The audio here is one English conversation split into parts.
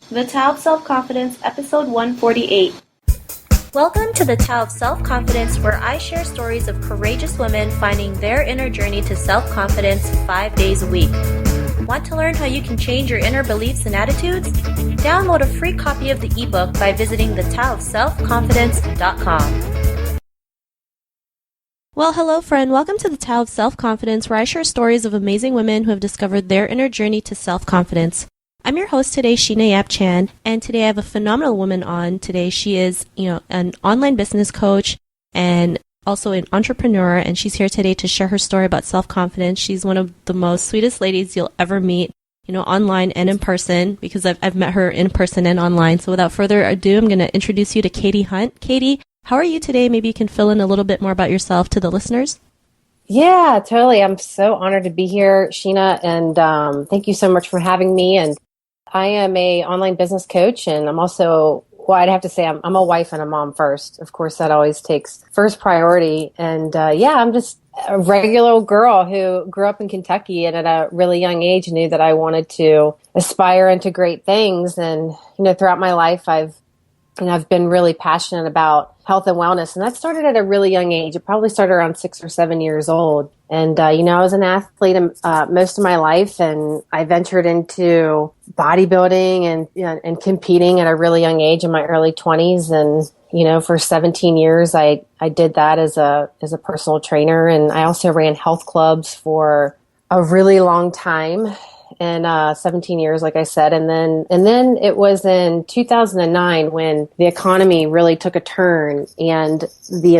The Tao of Self-Confidence, Episode 148. Welcome to the Tao of Self-Confidence, where I share stories of courageous women finding their inner journey to self-confidence 5 days a week. Want to learn how you can change your inner beliefs and attitudes? Download a free copy of the ebook by visiting thetaoofselfconfidence.com. Well, hello, friend. Welcome to the Tao of Self-Confidence, where I share stories of amazing women who have discovered their inner journey to self-confidence. I'm your host today, Sheena Yap Chan, and today I have a phenomenal woman on. Today she is, an online business coach and also an entrepreneur, and she's here today to share her story about self-confidence. She's one of the most sweetest ladies you'll ever meet, online and in person, because I've met her in person and online. So without further ado, I'm going to introduce you to Caity Hunt. Caity, how are you today? Maybe you can fill in a little bit more about yourself to the listeners. Yeah, totally. I'm so honored to be here, Sheena, and thank you so much for having me. And I am a online business coach, and I'm also, I'd have to say I'm a wife and a mom first. Of course, that always takes first priority. And I'm just a regular old girl who grew up in Kentucky and at a really young age knew that I wanted to aspire into great things. And, throughout my life, I've been really passionate about health and wellness. And that started at a really young age. It probably started around 6 or 7 years old. And, I was an athlete most of my life, and I ventured into bodybuilding and competing at a really young age in my early 20s. And, for 17 years, I did that as a personal trainer. And I also ran health clubs for a really long time. And 17 years, like I said. And then it was in 2009 when the economy really took a turn, and one of the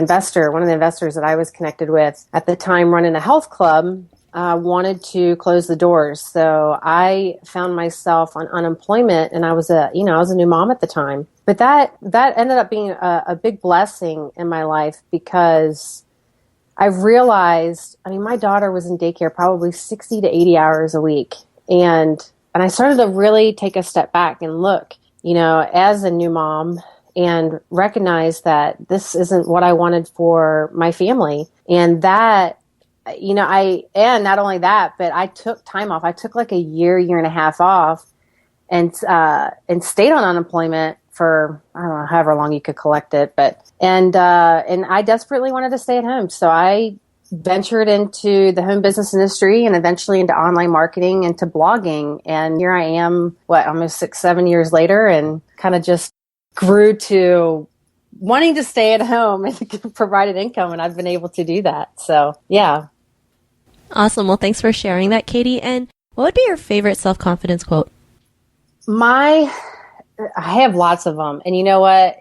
investors that I was connected with at the time running a health club, wanted to close the doors. So I found myself on unemployment, and I was a new mom at the time. But that ended up being a big blessing in my life, because I realized, my daughter was in daycare probably 60 to 80 hours a week. And I started to really take a step back and look, as a new mom, and recognize that this isn't what I wanted for my family. And that, and not only that, but I took time off. I took like a year and a half off, and stayed on unemployment for, I don't know, however long you could collect it. And I desperately wanted to stay at home. So I ventured into the home business industry and eventually into online marketing, into blogging. And here I am, almost 6-7 years later, and kind of just grew to wanting to stay at home and provide an income. And I've been able to do that. So, yeah. Awesome. Well, thanks for sharing that, Caity. And what would be your favorite self-confidence quote? I have lots of them. And you know what?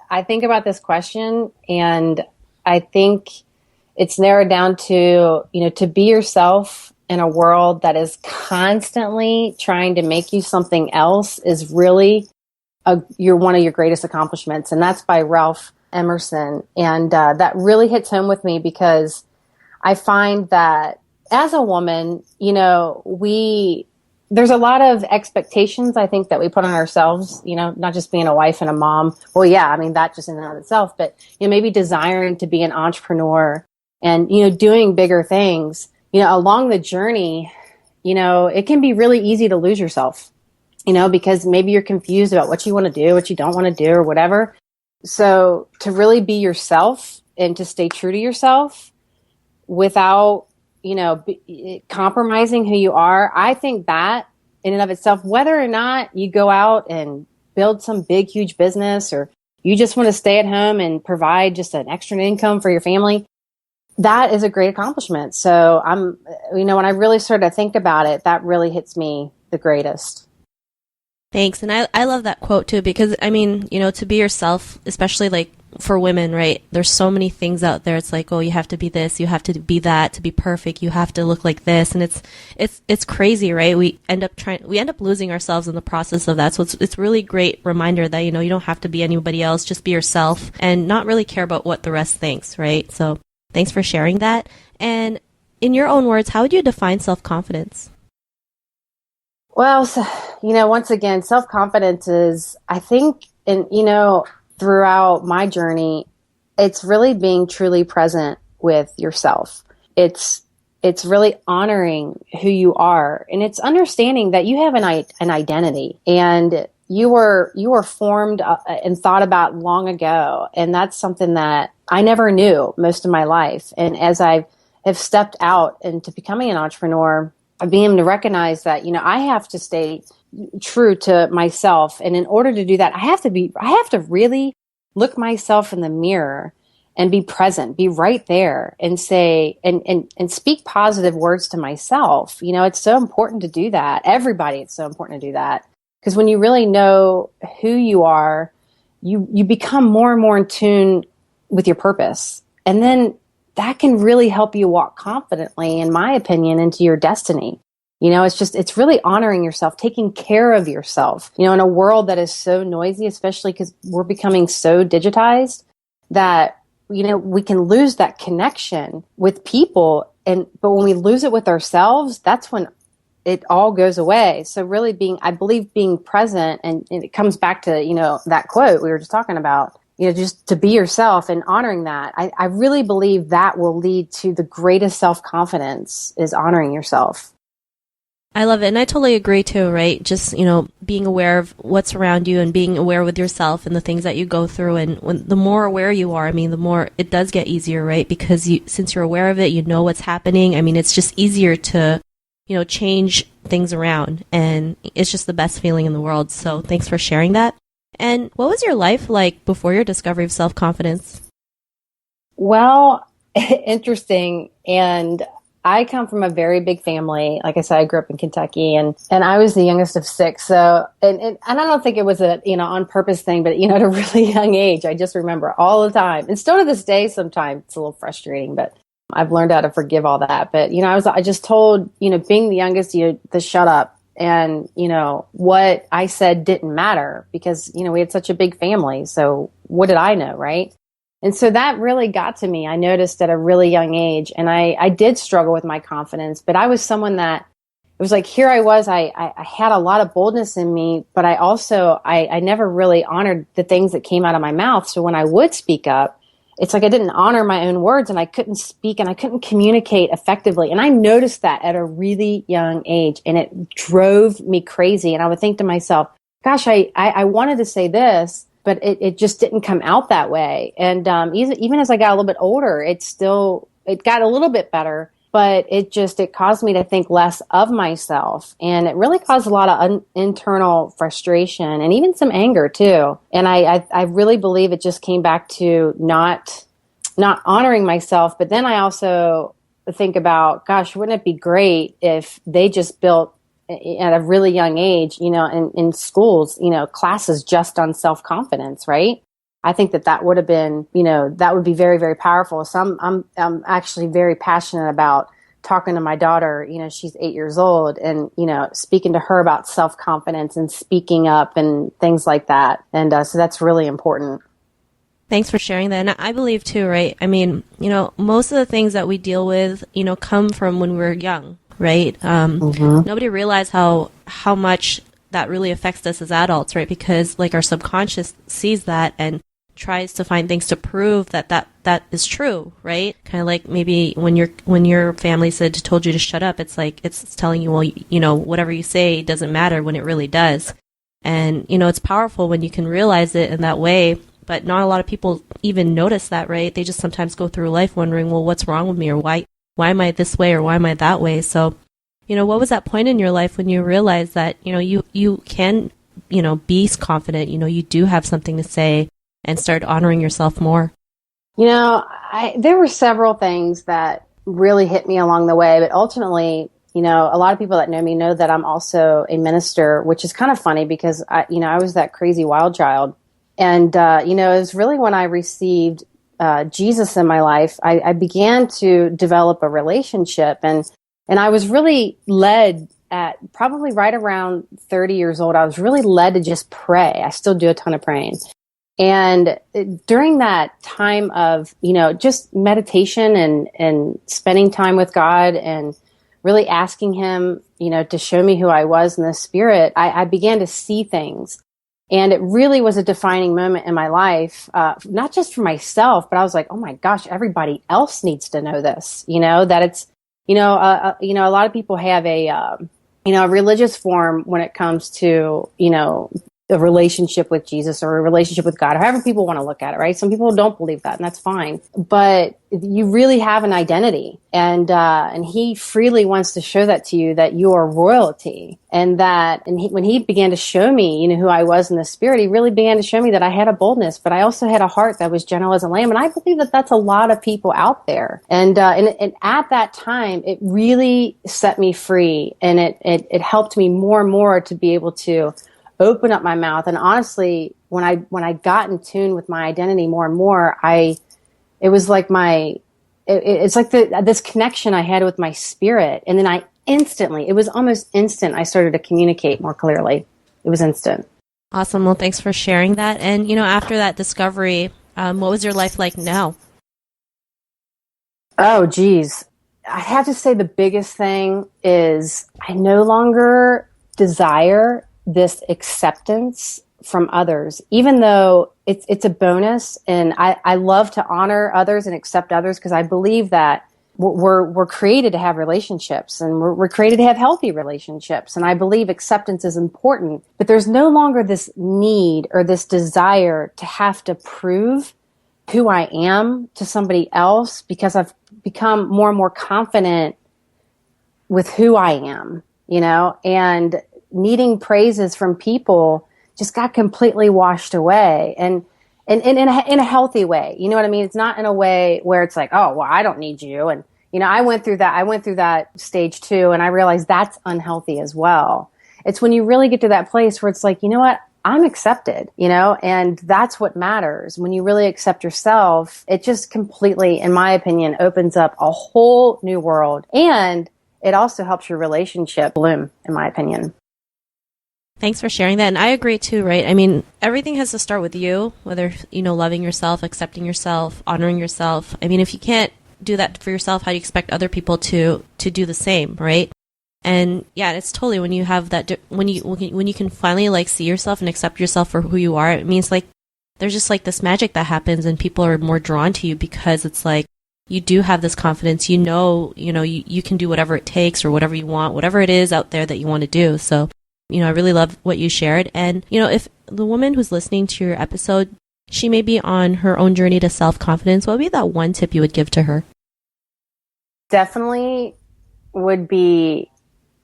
I think about this question, and I think it's narrowed down to, to be yourself in a world that is constantly trying to make you something else is really one of your greatest accomplishments. And that's by Ralph Emerson. And that really hits home with me, because I find that as a woman, there's a lot of expectations, I think, that we put on ourselves, not just being a wife and a mom. Well, yeah, that just in and of itself, but maybe desiring to be an entrepreneur and, doing bigger things, along the journey, it can be really easy to lose yourself, because maybe you're confused about what you want to do, what you don't want to do, or whatever. So to really be yourself and to stay true to yourself without, compromising who you are, I think that in and of itself, whether or not you go out and build some big, huge business, or you just want to stay at home and provide just an extra income for your family, that is a great accomplishment. So when I really started to think about it, that really hits me the greatest. Thanks. And I love that quote too, because to be yourself, especially like for women, right? There's so many things out there. It's like, oh, you have to be this, you have to be that to be perfect. You have to look like this. And it's crazy, right? We end up losing ourselves in the process of that. So it's really great reminder that, you don't have to be anybody else, just be yourself and not really care about what the rest thinks, right? So thanks for sharing that. And in your own words, how would you define self-confidence? Well, so, once again, self-confidence is, I think, throughout my journey, it's really being truly present with yourself. It's really honoring who you are, and it's understanding that you have an identity, and you were formed and thought about long ago. And that's something that I never knew most of my life. And as I have stepped out into becoming an entrepreneur, I've been able to recognize that, I have to stay true to myself. And in order to do that, I have to really look myself in the mirror and be present, be right there and say, and speak positive words to myself. It's so important to do that. Everybody, it's so important to do that. Because when you really know who you are, you become more and more in tune with your purpose. And then that can really help you walk confidently, in my opinion, into your destiny. It's really honoring yourself, taking care of yourself, in a world that is so noisy, especially because we're becoming so digitized that, we can lose that connection with people. But when we lose it with ourselves, that's when it all goes away. So really I believe being present, and it comes back to, that quote we were just talking about, just to be yourself and honoring that. I really believe that will lead to the greatest self-confidence, is honoring yourself. I love it. And I totally agree too, right? Just, being aware of what's around you and being aware with yourself and the things that you go through. And the more aware you are, the more it does get easier, right? Because since you're aware of it, you know what's happening. It's just easier to, change things around. And it's just the best feeling in the world. So thanks for sharing that. And what was your life like before your discovery of self-confidence? Well, interesting. And I come from a very big family. Like I said, I grew up in Kentucky, and I was the youngest of six. So, and I don't think it was a, on purpose thing, but, at a really young age, I just remember all the time. And still to this day, sometimes it's a little frustrating, but I've learned how to forgive all that. But, I just told, being the youngest, to shut up. And, what I said didn't matter because, we had such a big family. So what did I know, right? And so that really got to me. I noticed at a really young age, and I did struggle with my confidence, but I was someone that, it was like, here I was, I had a lot of boldness in me, but I also, I never really honored the things that came out of my mouth. So when I would speak up, it's like I didn't honor my own words, and I couldn't speak and I couldn't communicate effectively. And I noticed that at a really young age, and it drove me crazy. And I would think to myself, gosh, I wanted to say this, but it just didn't come out that way. And even as I got a little bit older, it got a little bit better, but it caused me to think less of myself. And it really caused a lot of internal frustration and even some anger too. And I really believe it just came back to not honoring myself. But then I also think about, gosh, wouldn't it be great if they just built at a really young age, in schools, classes just on self-confidence, right? I think that would have been, that would be very, very powerful. So I'm actually very passionate about talking to my daughter, she's 8 years old, and, speaking to her about self-confidence and speaking up and things like that. And so that's really important. Thanks for sharing that. And I believe too, right? Most of the things that we deal with, come from when we were young. Right? Nobody realized how much that really affects us as adults, right? Because like our subconscious sees that and tries to find things to prove that is true, right? Kind of like maybe when your family told you to shut up, it's like it's telling you, well, whatever you say doesn't matter when it really does. And it's powerful when you can realize it in that way. But not a lot of people even notice that, right? They just sometimes go through life wondering, well, what's wrong with me, or why am I this way, or why am I that way? So, what was that point in your life when you realized that, you can, be confident, you do have something to say, and start honoring yourself more? There were several things that really hit me along the way, but ultimately, a lot of people that know me know that I'm also a minister, which is kind of funny because I was that crazy wild child. And, it was really when I received Jesus in my life, I began to develop a relationship, and I was really led at probably right around 30 years old. I was really led to just pray. I still do a ton of praying. And during that time of, just meditation and spending time with God and really asking him, to show me who I was in the spirit, I began to see things. And it really was a defining moment in my life, not just for myself, but I was like, oh my gosh, everybody else needs to know this, that it's, a lot of people have a religious form when it comes to, a relationship with Jesus or a relationship with God, however people want to look at it, right? Some people don't believe that, and that's fine. But you really have an identity, and he freely wants to show that to you, that you are royalty, and when he began to show me, who I was in the spirit, he really began to show me that I had a boldness, but I also had a heart that was gentle as a lamb, and I believe that that's a lot of people out there, and at that time, it really set me free, and it helped me more and more to be able to open up my mouth. And honestly, when I got in tune with my identity more and more, it was like it's like this connection I had with my spirit. And then it was almost instant, I started to communicate more clearly. It was instant. Awesome. Well, thanks for sharing that. And, after that discovery, what was your life like now? Oh, geez. I have to say the biggest thing is I no longer desire this acceptance from others, even though it's a bonus. And I love to honor others and accept others, because I believe that we're created to have relationships, and we're created to have healthy relationships. And I believe acceptance is important, but there's no longer this need or this desire to have to prove who I am to somebody else, because I've become more and more confident with who I am, and needing praises from people just got completely washed away, and in a healthy way. You know what I mean? It's not in a way where it's like, oh, well, I don't need you. And, I went through that stage too. And I realized that's unhealthy as well. It's when you really get to that place where it's like, you know what? I'm accepted, and that's what matters. When you really accept yourself, it just completely, in my opinion, opens up a whole new world. And it also helps your relationship bloom, in my opinion. Thanks for sharing that. And I agree too, right? I mean, everything has to start with you, whether, loving yourself, accepting yourself, honoring yourself. I mean, if you can't do that for yourself, how do you expect other people to do the same, right? And yeah, it's totally when you have that, when you can finally see yourself and accept yourself for who you are, it means there's just this magic that happens, and people are more drawn to you because it's you do have this confidence, you can do whatever it takes or whatever you want, whatever it is out there that you want to do. So, I really love what you shared. And, if the woman who's listening to your episode, she may be on her own journey to self-confidence, what would be that one tip you would give to her? Definitely would be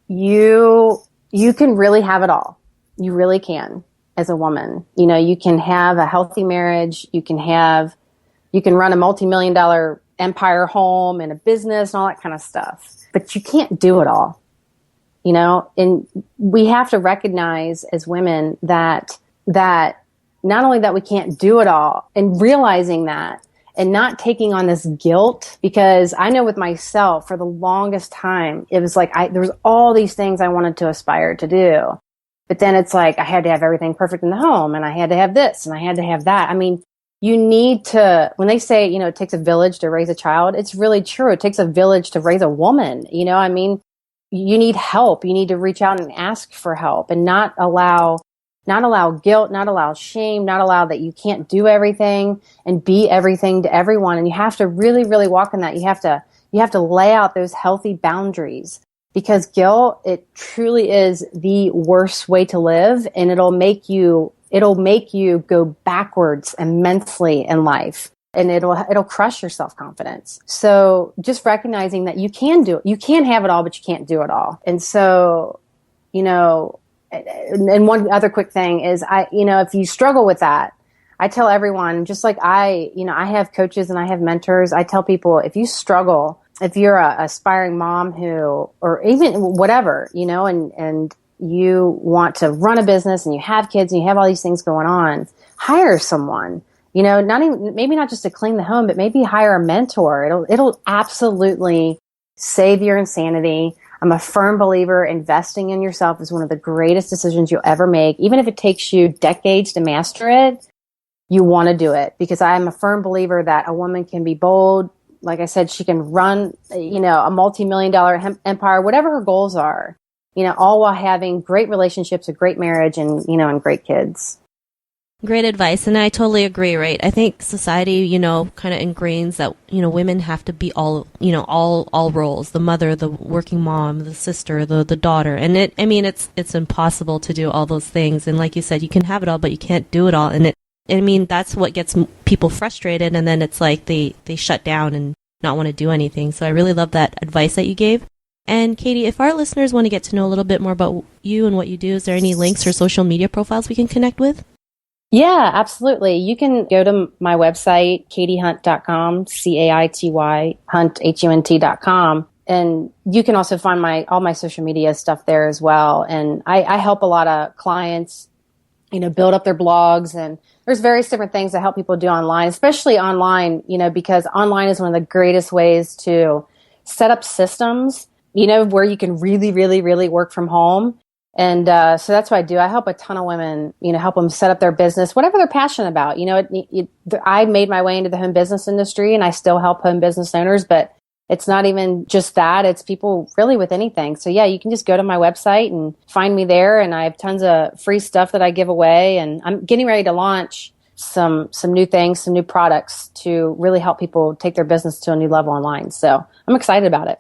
you can really have it all. You really can as a woman. You can have a healthy marriage. You can run a multi-million-dollar empire home and a business and all that kind of stuff. But you can't do it all. And we have to recognize as women that not only that we can't do it all, and realizing that, and not taking on this guilt, because I know with myself for the longest time, it was there was all these things I wanted to aspire to do. But then it's I had to have everything perfect in the home, and I had to have this, and I had to have that. I mean, you need to, when they say, it takes a village to raise a child, it's really true. It takes a village to raise a woman. I mean, you need help. You need to reach out and ask for help, and not allow guilt, not allow shame, not allow that you can't do everything and be everything to everyone. And you have to really, really walk in that. You have to lay out those healthy boundaries, because guilt, it truly is the worst way to live, and it'll make you go backwards immensely in life. And it'll crush your self-confidence. So just recognizing that you can do it. You can have it all, but you can't do it all. And so, and one other quick thing is if you struggle with that, I tell everyone, just like I have coaches and I have mentors. I tell people, if you struggle, if you're a aspiring mom or even whatever, and you want to run a business and you have kids and you have all these things going on, hire someone. Maybe not just to clean the home, but maybe hire a mentor. It'll absolutely save your insanity. I'm a firm believer investing in yourself is one of the greatest decisions you'll ever make. Even if it takes you decades to master it, you want to do it, because I'm a firm believer that a woman can be bold. Like I said, she can run, a multi-million-dollar empire, whatever her goals are, all while having great relationships, a great marriage, and, and great kids. Great advice, and I totally agree, right? I think society, kind of ingrains that, women have to be all roles, the mother, the working mom, the sister, the daughter. And it's impossible to do all those things. And like you said, you can have it all, but you can't do it all. And that's what gets people frustrated, and then it's like they shut down and not want to do anything. So I really love that advice that you gave. And Caity, if our listeners want to get to know a little bit more about you and what you do, is there any links or social media profiles we can connect with? Yeah, absolutely. You can go to my website, caityhunt.com, Caity, hunt, hunt.com. And you can also find all my social media stuff there as well. And I help a lot of clients, build up their blogs, and there's various different things that help people do online, especially online, because online is one of the greatest ways to set up systems, where you can really, really, really work from home. And so that's what I do. I help a ton of women, help them set up their business, whatever they're passionate about. I made my way into the home business industry, and I still help home business owners, but it's not even just that. It's people really with anything. So yeah, you can just go to my website and find me there. And I have tons of free stuff that I give away. And I'm getting ready to launch some new things, some new products to really help people take their business to a new level online. So I'm excited about it.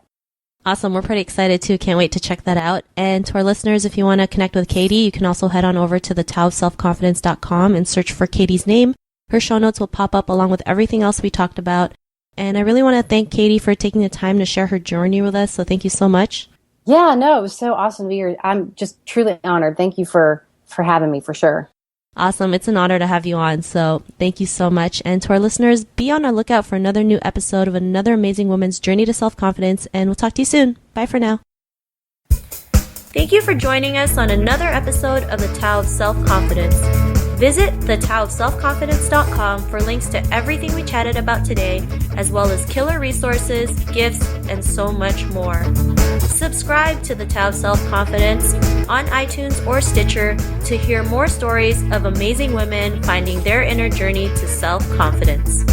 Awesome. We're pretty excited too. Can't wait to check that out. And to our listeners, if you want to connect with Caity, you can also head on over to the selfconfidence.com and search for Caity's name. Her show notes will pop up along with everything else we talked about. And I really want to thank Caity for taking the time to share her journey with us. So thank you so much. Yeah, no, it was so awesome to be here. I'm just truly honored. Thank you for having me, for sure. Awesome. It's an honor to have you on. So thank you so much. And to our listeners, be on our lookout for another new episode of another amazing woman's journey to self-confidence. And we'll talk to you soon. Bye for now. Thank you for joining us on another episode of the Tao of Self-Confidence. Visit thetaoofselfconfidence.com for links to everything we chatted about today, as well as killer resources, gifts, and so much more. Subscribe to the Tao of Self-Confidence on iTunes or Stitcher to hear more stories of amazing women finding their inner journey to self-confidence.